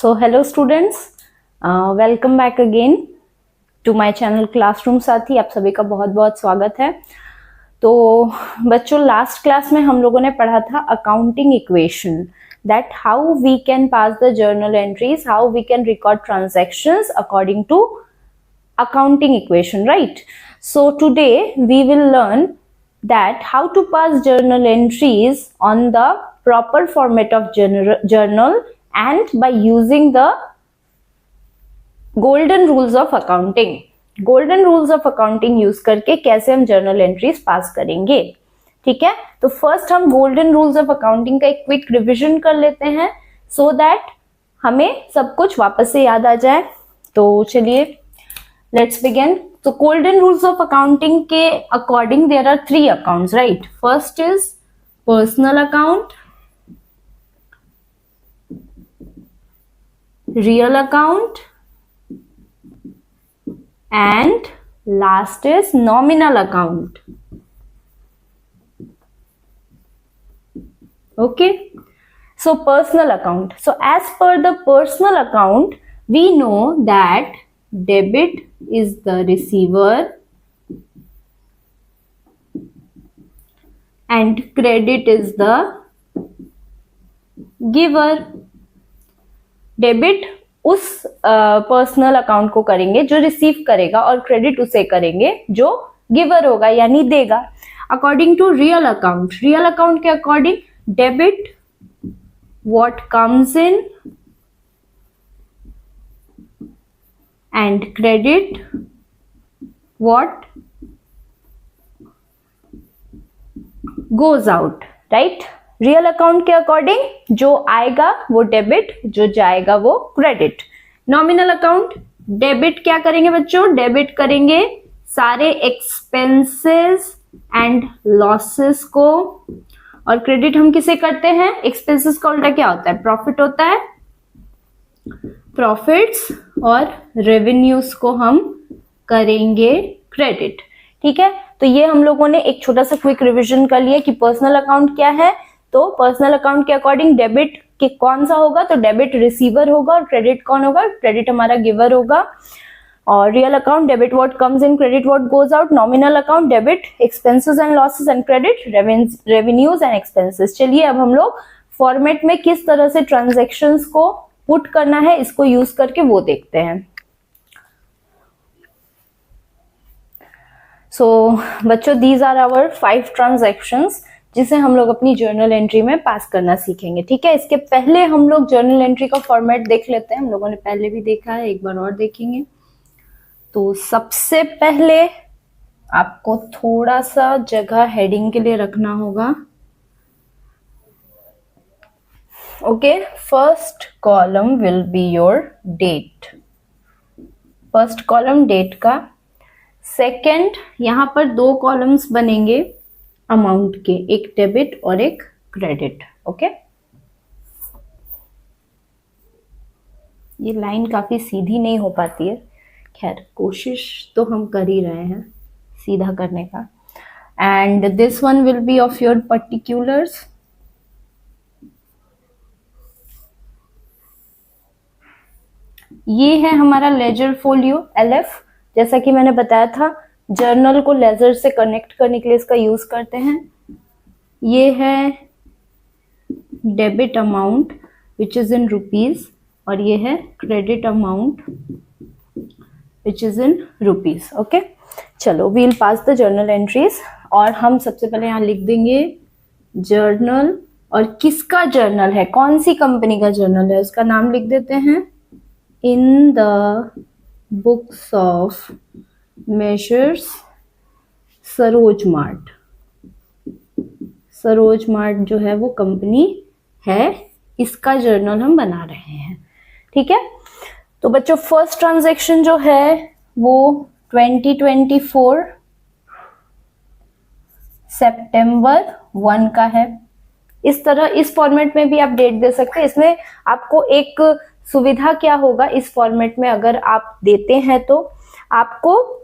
So hello students, welcome back again to my channel classroom साथी। आप सभी का बहुत बहुत स्वागत है। तो बच्चों, लास्ट क्लास में हम लोगों ने पढ़ा था accounting equation, that how we can pass the journal entries, how we can record transactions according to accounting equation, right? So today we will learn that how to pass journal entries on the proper format of journal and by using the golden rules of accounting. Golden rules of accounting use करके कैसे हम journal entries pass करेंगे, ठीक है। तो first हम golden rules of accounting का एक क्विक रिवीजन कर लेते हैं सो दैट हमें सब कुछ वापस से याद आ जाए। तो चलिए लेट्स बिगिन। तो गोल्डन रूल्स ऑफ अकाउंटिंग के according there are 3 accounts, right. First is personal account, real account and last is nominal account. Okay, so personal account. So as per the personal account, we know that debit is the receiver and credit is the giver. Debit उस personal account को करेंगे जो receive करेगा और credit उसे करेंगे जो giver होगा यानी देगा। According to real account, real account के according debit what comes in and credit what goes out, right. Real account के अकॉर्डिंग जो आएगा वो डेबिट, जो जाएगा वो क्रेडिट। नॉमिनल अकाउंट, डेबिट क्या करेंगे बच्चों, डेबिट करेंगे सारे एक्सपेंसेस एंड लॉसेस को, और क्रेडिट हम किसे करते हैं, एक्सपेंसेस का उल्टा क्या होता है, प्रॉफिट होता है। प्रॉफिट्स और रेवेन्यूज को हम करेंगे क्रेडिट, ठीक है। तो ये हम लोगों ने एक छोटा सा क्विक रिवीजन कर लिया कि पर्सनल अकाउंट क्या है। तो पर्सनल अकाउंट के अकॉर्डिंग डेबिट के कौन सा होगा, तो डेबिट रिसीवर होगा और क्रेडिट कौन होगा, क्रेडिट हमारा गिवर होगा। और real account debit what comes in, credit what goes out. Nominal account debit expenses and losses and credit revenues and expenses. चलिए अब हम लोग फॉर्मेट में किस तरह से ट्रांजेक्शन्स को पुट करना है इसको यूज करके वो देखते हैं। सो बच्चों, दीज आर आवर 5 ट्रांजेक्शंस जिसे हम लोग अपनी जर्नल एंट्री में पास करना सीखेंगे, ठीक है। इसके पहले हम लोग जर्नल एंट्री का फॉर्मेट देख लेते हैं। हम लोगों ने पहले भी देखा है, एक बार और देखेंगे। तो सबसे पहले आपको थोड़ा सा जगह हेडिंग के लिए रखना होगा। Okay, first column will be your date, first column date का। सेकेंड, यहां पर 2 कॉलम्स बनेंगे अमाउंट के, एक डेबिट और एक क्रेडिट। ओके, ये लाइन काफी सीधी नहीं हो पाती है, खैर कोशिश तो हम कर ही रहे हैं सीधा करने का। And this one will be of your particulars. ये है हमारा लेजर फोलियो LF। जैसा कि मैंने बताया था, जर्नल को लेजर से कनेक्ट करने के लिए इसका यूज करते हैं। ये है debit amount which is in rupees और ये है credit amount which is in rupees. Okay, चलो we'll pass the journal entries. और हम सबसे पहले यहाँ लिख देंगे जर्नल, और किसका जर्नल है, कौन सी कंपनी का जर्नल है उसका नाम लिख देते हैं। In the books of measures Saroj mart. Saroj mart जो है वो कंपनी है, इसका जर्नल हम बना रहे हैं, ठीक है। तो बच्चों, फर्स्ट ट्रांजैक्शन जो है वो 2024 सितंबर 1 का है। इस तरह इस फॉर्मेट में भी आप डेट दे सकते हैं। इसमें आपको एक सुविधा क्या होगा, इस फॉर्मेट में अगर आप देते हैं तो आपको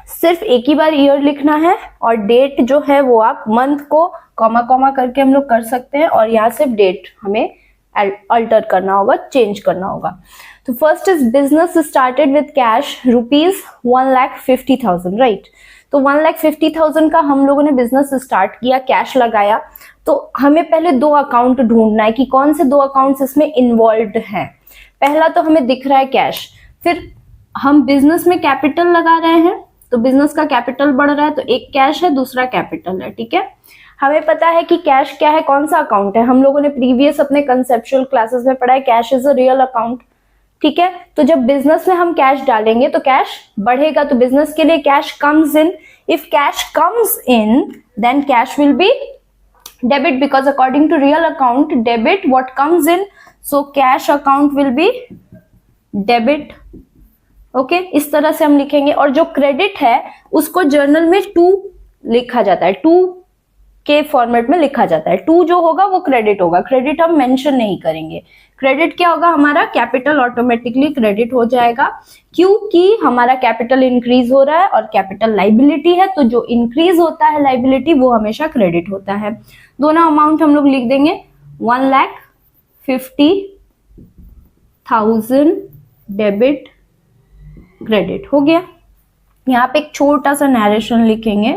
सिर्फ एक ही बार ईयर लिखना है और डेट जो है वो आप मंथ को कॉमा कॉमा करके हम लोग कर सकते हैं और यहाँ सिर्फ डेट हमें अल्टर करना होगा, चेंज करना होगा। तो first is business started with cash ₹1,50,000, right. तो 1,50,000 का हम लोगों ने बिजनेस स्टार्ट किया, कैश लगाया। तो हमें पहले दो अकाउंट ढूंढना है कि कौन से दो अकाउंट्स इसमें इन्वॉल्व हैं। पहला तो हमें दिख रहा है कैश, फिर हम बिजनेस में कैपिटल लगा रहे हैं तो बिजनेस का कैपिटल बढ़ रहा है, तो एक कैश है दूसरा कैपिटल है, ठीक है। हमें पता है कि कैश क्या है, कौन सा अकाउंट है, हम लोगों ने प्रीवियस अपने कंसेप्चुअल क्लासेस में पढ़ा है cash is a real account, ठीक है। तो जब बिजनेस में हम कैश डालेंगे तो कैश बढ़ेगा, तो बिजनेस के लिए cash comes in. If cash comes in then cash will be debit because according to real account debit what comes in, so cash account will be debit. Okay, इस तरह से हम लिखेंगे। और जो क्रेडिट है उसको जर्नल में 2 लिखा जाता है, 2 के फॉर्मेट में लिखा जाता है। 2 जो होगा वो क्रेडिट होगा, क्रेडिट हम मेंशन नहीं करेंगे। क्रेडिट क्या होगा, हमारा कैपिटल ऑटोमेटिकली क्रेडिट हो जाएगा क्योंकि हमारा कैपिटल इंक्रीज हो रहा है और कैपिटल लाइबिलिटी है, तो जो इंक्रीज होता है लाइबिलिटी वो हमेशा क्रेडिट होता है। दोनों अमाउंट हम लोग लिख देंगे 1,50,000 डेबिट क्रेडिट हो गया। यहाँ पे एक छोटा सा नरेशन लिखेंगे,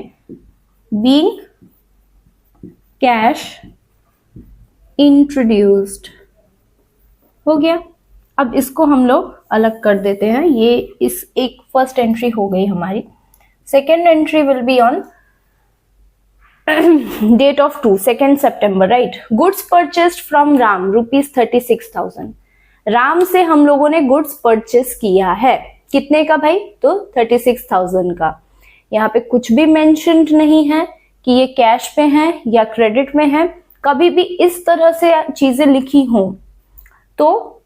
बीइंग कैश इंट्रोड्यूस्ड, हो गया। अब इसको हम लोग अलग कर देते हैं, ये इस एक फर्स्ट एंट्री हो गई हमारी। Second entry will be on date of 2 September, right. Goods purchased from Ram ₹36,000। Ram से हम लोगों ने गुड्स परचेस किया है, कितने का भाई, तो 36,000 का। यहाँ पे कुछ भी मेंशन्ड नहीं है कि ये कैश पे है या क्रेडिट में है। कभी भी इस तरह से चीजें लिखी हों तो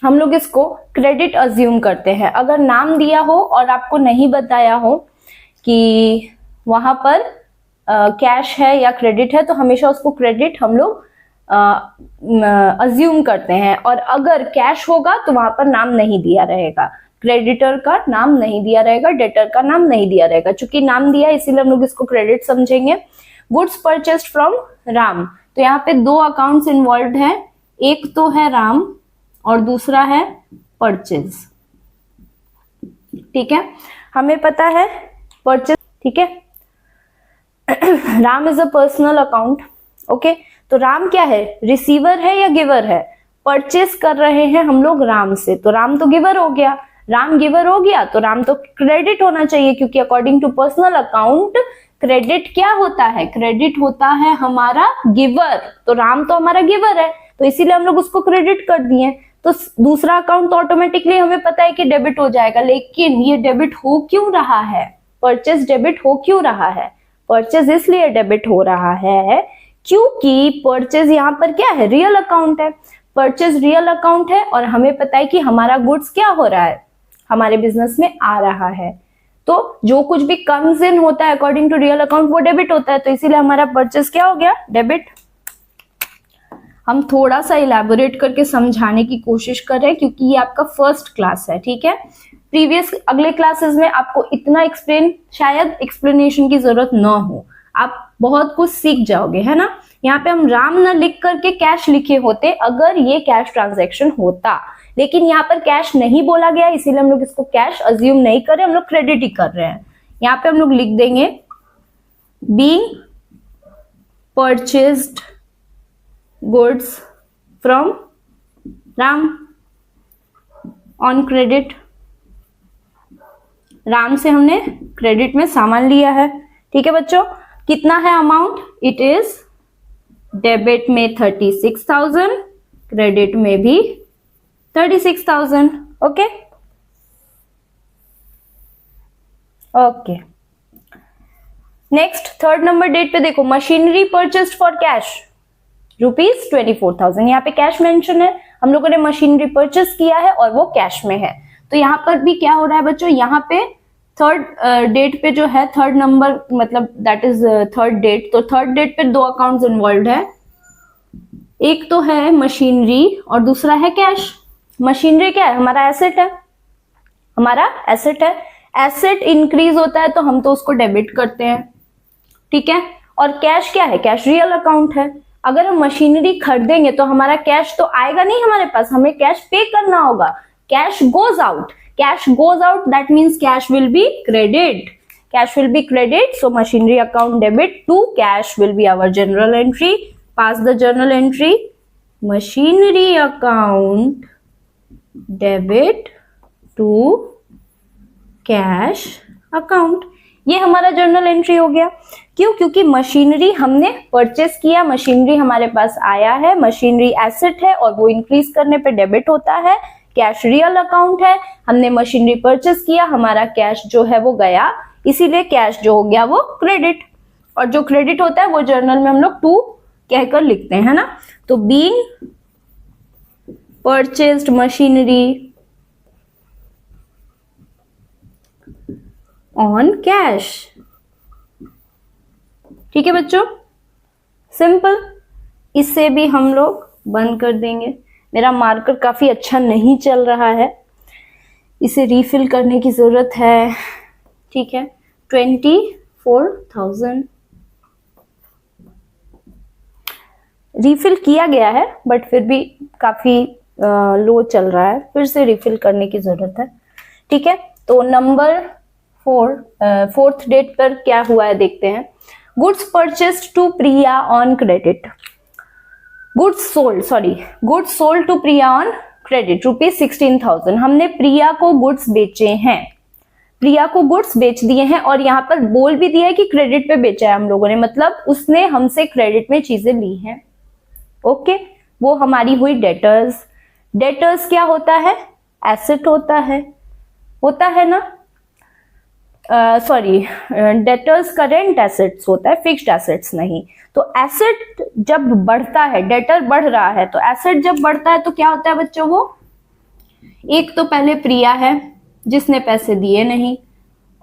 हम लोग इसको क्रेडिट अज्यूम करते हैं। अगर नाम दिया हो और आपको नहीं बताया हो कि वहां पर कैश है या क्रेडिट है तो हमेशा उसको क्रेडिट हम लोग अज्यूम करते हैं। और अगर कैश होगा तो वहां पर नाम नहीं दिया रहेगा, क्रेडिटर का नाम नहीं दिया रहेगा, डेटर का नाम नहीं दिया रहेगा। चूंकि नाम दिया इसीलिए हम लोग इसको क्रेडिट समझेंगे। गुड्स परचेस्ड फ्रॉम राम, तो यहाँ पे 2 अकाउंट्स इन्वॉल्व है, एक तो है राम और दूसरा है परचेज, ठीक है। हमें पता है परचेज, ठीक है। Ram is a personal account, okay. तो राम क्या है, रिसीवर है या गिवर है, परचेस कर रहे हैं हम लोग राम से, तो राम तो गिवर हो गया। राम गिवर हो गया तो राम तो क्रेडिट होना चाहिए क्योंकि according to personal account credit क्या होता है, क्रेडिट होता है हमारा गिवर, तो राम तो हमारा गिवर है तो इसीलिए हम लोग उसको क्रेडिट कर दिए। तो दूसरा अकाउंट तो ऑटोमेटिकली हमें पता है कि डेबिट हो जाएगा, लेकिन ये डेबिट हो क्यों रहा है, परचेस डेबिट हो क्यों रहा है, परचेस इसलिए डेबिट हो रहा है क्योंकि परचेस यहाँ पर क्या है, रियल अकाउंट है। परचेस रियल अकाउंट है और हमें पता है कि हमारा गुड्स क्या हो रहा है, हमारे बिजनेस में आ रहा है, तो जो कुछ भी कम्स इन होता है अकॉर्डिंग टू रियल अकाउंट वो डेबिट होता है, तो इसीलिए हमारा परचेस क्या हो गया, डेबिट। हम थोड़ा सा इलैबोरेट करके समझाने की कोशिश कर रहे हैं क्योंकि ये आपका फर्स्ट क्लास है, ठीक है। प्रीवियस अगले क्लासेस में आपको इतना शायद एक्सप्लेनेशन की जरूरत ना हो, आप बहुत कुछ सीख जाओगे, है ना। यहाँ पे हम राम न लिख करके कैश लिखे होते अगर ये कैश ट्रांजैक्शन होता, लेकिन यहाँ पर कैश नहीं बोला गया इसीलिए हम लोग इसको कैश अज्यूम नहीं कर रहे, हम लोग क्रेडिट ही कर रहे हैं। यहाँ पे हम लोग लिख देंगे being purchased goods from Ram on credit. Ram से हमने क्रेडिट में सामान लिया है, ठीक है बच्चों। कितना है अमाउंट, इट इज डेबिट में 36,000, क्रेडिट में भी 36,000, okay okay. Next third number date पे देखो, मशीनरी परचेस्ड फॉर कैश ₹24,000। यहाँ पे कैश मेंशन है, हम लोगों ने मशीनरी परचेस किया है और वो कैश में है। तो यहाँ पर भी क्या हो रहा है बच्चों, यहाँ पे थर्ड डेट पे जो है, थर्ड नंबर मतलब दैट इज थर्ड डेट, तो थर्ड डेट पे 2 अकाउंट्स इन्वॉल्व है, एक तो है मशीनरी और दूसरा है कैश। मशीनरी क्या है, हमारा एसेट है, हमारा एसेट है। एसेट इंक्रीज होता है तो हम तो उसको डेबिट करते हैं, ठीक है। और कैश क्या है, कैश रियल अकाउंट है। अगर हम मशीनरी खरीदेंगे तो हमारा कैश तो आएगा नहीं हमारे पास, हमें कैश पे करना होगा। Cash goes out, cash goes out, that means cash will be credit, cash will be credit. So machinery account debit to cash will be our journal entry. Pass the journal entry, machinery account debit to cash account. ये हमारा journal entry हो गया। क्यों? क्योंकि machinery हमने purchase किया, machinery हमारे पास आया है, मशीनरी एसेट है और वो इंक्रीज करने पे डेबिट होता है। कैश रियल अकाउंट है, हमने मशीनरी परचेस किया, हमारा कैश जो है वो गया, इसीलिए कैश जो हो गया वो क्रेडिट। और जो क्रेडिट होता है वो जर्नल में हम लोग टू कहकर लिखते हैं ना। तो being purchased machinery on cash. ठीक है बच्चों, सिंपल। इससे भी हम लोग बंद कर देंगे। मेरा मार्कर काफी अच्छा नहीं चल रहा है, इसे रीफिल करने की जरूरत है। ठीक है, 24,000 रीफिल किया गया है, बट फिर भी काफी लो चल रहा है, फिर से रीफिल करने की जरूरत है। ठीक है, तो नंबर 4th डेट पर क्या हुआ है देखते हैं। Goods purchased to Priya on credit, goods sold to Priya on credit ₹16,000। हमने प्रिया को गुड्स बेचे हैं, प्रिया को गुड्स बेच दिए हैं, और यहाँ पर बोल भी दिया है कि क्रेडिट पे बेचा है हम लोगों ने, मतलब उसने हमसे क्रेडिट में चीजें ली हैं। ओके, वो हमारी हुई डेटर्स। डेटर्स क्या होता है? एसेट होता है ना। सॉरी, डेटर्स करेंट एसेट्स होता है, फिक्स्ड एसेट्स नहीं। तो एसेट जब बढ़ता है, डेटर बढ़ रहा है, तो एसेट जब बढ़ता है तो क्या होता है बच्चों? वो एक तो पहले प्रिया है जिसने पैसे दिए नहीं,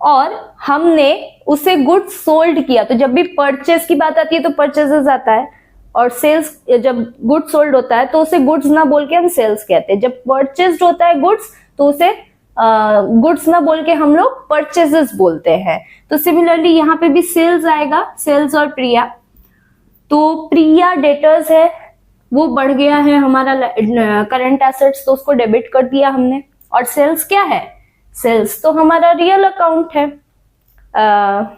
और हमने उसे गुड्स सोल्ड किया। तो जब भी परचेस की बात आती है तो परचेजेस आता है, और सेल्स, जब गुड्स सोल्ड होता है तो उसे गुड्स ना बोल के हम सेल्स कहते हैं। जब परचेस्ड होता है गुड्स तो उसे गुड्स ना बोल के हम लोग परचेजेस बोलते हैं। तो सिमिलरली यहाँ पे भी सेल्स आएगा, सेल्स और प्रिया। तो प्रिया डेटर्स है, वो बढ़ गया है हमारा करंट एसेट्स, तो उसको डेबिट कर दिया हमने। और सेल्स क्या है? सेल्स तो हमारा रियल अकाउंट है।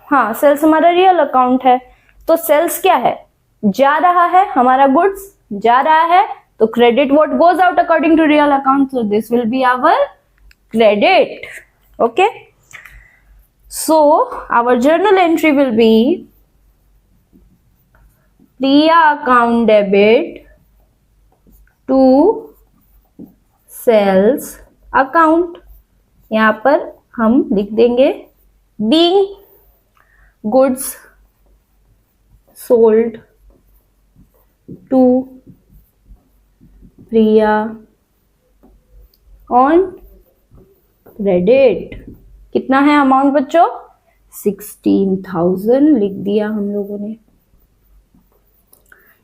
हाँ, सेल्स हमारा रियल अकाउंट है। तो सेल्स क्या है? जा रहा है, हमारा गुड्स जा रहा है, तो credit what goes out according to real account, so this will be our credit. Okay, so our journal entry will be Priya account debit to sales account। यहां पर हम लिख देंगे being goods sold to Priya on credit. कितना है amount बच्चों? 16,000 लिख दिया हम लोगों ने।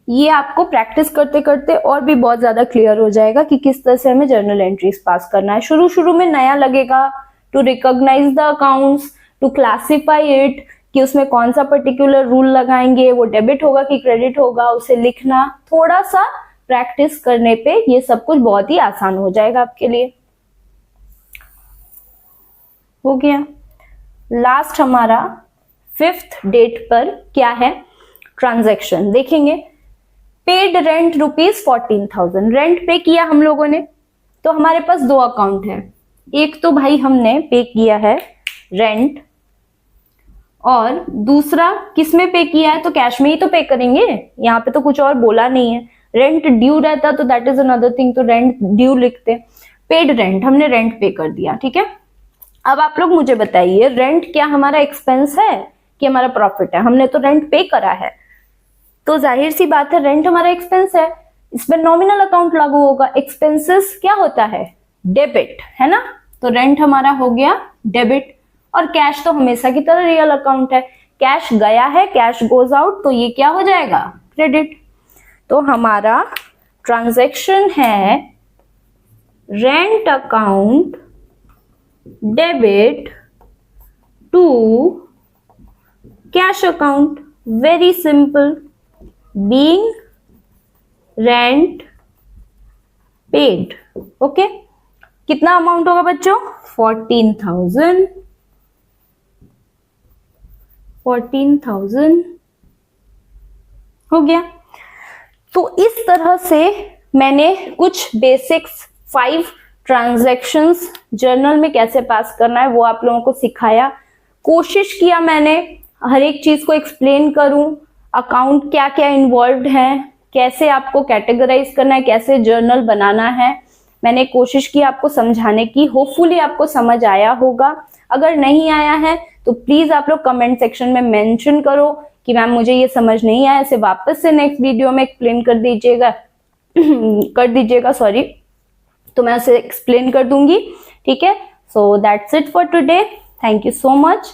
ये आपको प्रैक्टिस करते करते और भी बहुत ज्यादा क्लियर हो जाएगा कि किस तरह से हमें जर्नल एंट्रीज पास करना है। शुरू में नया लगेगा, to recognise the accounts, to classify it, कि उसमें कौन सा पर्टिकुलर रूल लगाएंगे, वो डेबिट होगा कि क्रेडिट होगा, उसे लिखना। थोड़ा सा प्रैक्टिस करने पे ये सब कुछ बहुत ही आसान हो जाएगा आपके लिए। हो गया। लास्ट हमारा 5th डेट पर क्या है? ट्रांजैक्शन देखेंगे। पेड रेंट ₹14,000, रेंट पे किया हम लोगों ने। तो हमारे पास दो अकाउंट है, एक तो भाई हमने पे किया है रेंट, और दूसरा किस में पे किया है? तो कैश में ही तो पे करेंगे, यहाँ पे तो कुछ और बोला नहीं है। रेंट ड्यू रहता तो दैट इज अनदर थिंग, तो रेंट ड्यू लिखते। पेड रेंट, हमने रेंट पे कर दिया। ठीक है, अब आप लोग मुझे बताइए, रेंट क्या हमारा एक्सपेंस है कि हमारा प्रॉफिट है? हमने तो रेंट पे करा है, तो जाहिर सी बात है रेंट हमारा एक्सपेंस है, इसमें नॉमिनल अकाउंट लागू होगा। एक्सपेंसेस क्या होता है? डेबिट, है ना। तो रेंट हमारा हो गया डेबिट, और कैश तो हमेशा की तरह रियल अकाउंट है। कैश गया है, कैश गोज आउट, तो ये क्या हो जाएगा? क्रेडिट। तो हमारा ट्रांजैक्शन है rent account debit to cash account. Very simple, being rent paid. Okay, कितना अमाउंट होगा बच्चों? 14,000 हो गया। तो इस तरह से मैंने कुछ बेसिक्स 5 ट्रांजैक्शंस जर्नल में कैसे पास करना है वो आप लोगों को सिखाया। कोशिश किया मैंने हर एक चीज को एक्सप्लेन करूं, अकाउंट क्या क्या इन्वॉल्व है, कैसे आपको कैटेगराइज करना है, कैसे जर्नल बनाना है। मैंने कोशिश की आपको समझाने की। होपफुली आपको समझ आया होगा। अगर नहीं आया है तो प्लीज आप लोग कमेंट सेक्शन में मेंशन करो कि मैम मुझे ये समझ नहीं आया, इसे वापस से नेक्स्ट वीडियो में एक्सप्लेन कर दीजिएगा सॉरी, तो मैं उसे एक्सप्लेन कर दूंगी। ठीक है, so that's it for today. Thank you so much.